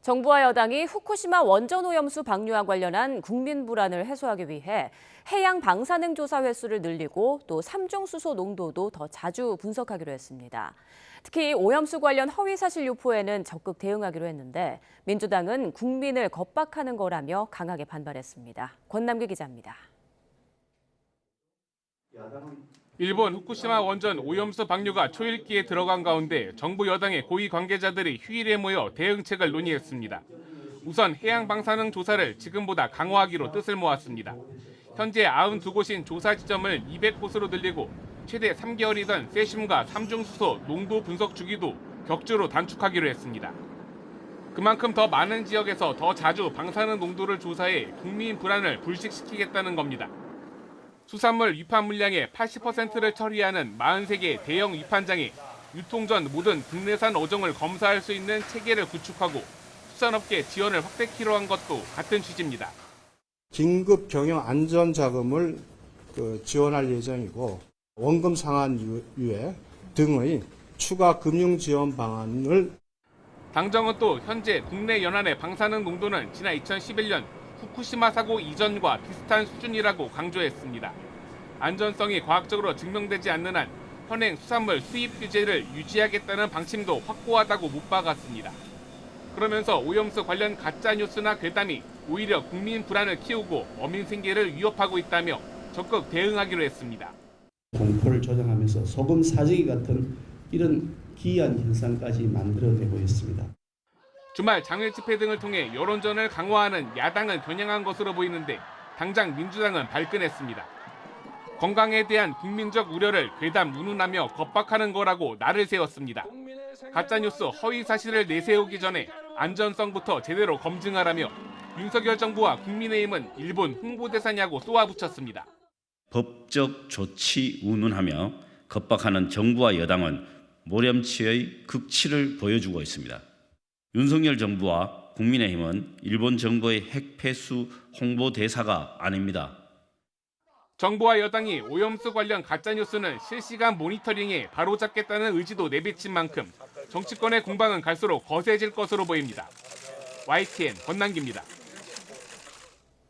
정부와 여당이 후쿠시마 원전 오염수 방류와 관련한 국민 불안을 해소하기 위해 해양 방사능 조사 횟수를 늘리고 또 삼중수소 농도도 더 자주 분석하기로 했습니다. 특히 오염수 관련 허위 사실 유포에는 적극 대응하기로 했는데 민주당은 국민을 겁박하는 거라며 강하게 반발했습니다. 권남규 기자입니다. 일본 후쿠시마 원전 오염수 방류가 초읽기에 들어간 가운데 정부 여당의 고위 관계자들이 휴일에 모여 대응책을 논의했습니다. 우선 해양 방사능 조사를 지금보다 강화하기로 뜻을 모았습니다. 현재 92곳인 조사 지점을 200곳으로 늘리고 최대 3개월이던 세슘과 삼중수소 농도 분석 주기도 격주로 단축하기로 했습니다. 그만큼 더 많은 지역에서 더 자주 방사능 농도를 조사해 국민 불안을 불식시키겠다는 겁니다. 수산물 위판 물량의 80%를 처리하는 43개 대형 위판장에 유통 전 모든 국내산 어종을 검사할 수 있는 체계를 구축하고 수산업계 지원을 확대키로 한 것도 같은 취지입니다. 긴급 경영 안전 자금을 지원할 예정이고 원금 상환 유예 등의 추가 금융 지원 방안을 당정은 또 현재 국내 연안의 방사능 농도는 지난 2011년 후쿠시마 사고 이전과 비슷한 수준이라고 강조했습니다. 안전성이 과학적으로 증명되지 않는 한 현행 수산물 수입 규제를 유지하겠다는 방침도 확고하다고 못 박았습니다. 그러면서 오염수 관련 가짜 뉴스나 괴담이 오히려 국민 불안을 키우고 어민 생계를 위협하고 있다며 적극 대응하기로 했습니다. 공포를 조장하면서 소금 사재기 같은 이런 기이한 현상까지 만들어내고 있습니다. 주말 장외 집회 등을 통해 여론전을 강화하는 야당을 겨냥한 것으로 보이는데 당장 민주당은 발끈했습니다. 건강에 대한 국민적 우려를 괴담 운운하며 겁박하는 거라고 날을 세웠습니다. 가짜뉴스 허위 사실을 내세우기 전에 안전성부터 제대로 검증하라며 윤석열 정부와 국민의힘은 일본 홍보대사냐고 쏘아붙였습니다. 법적 조치 운운하며 겁박하는 정부와 여당은 모렴치의 극치를 보여주고 있습니다. 윤석열 정부와 국민의힘은 일본 정부의 핵폐수 홍보대사가 아닙니다. 정부와 여당이 오염수 관련 가짜뉴스는 실시간 모니터링에 바로잡겠다는 의지도 내비친 만큼 정치권의 공방은 갈수록 거세질 것으로 보입니다. YTN 권남기입니다.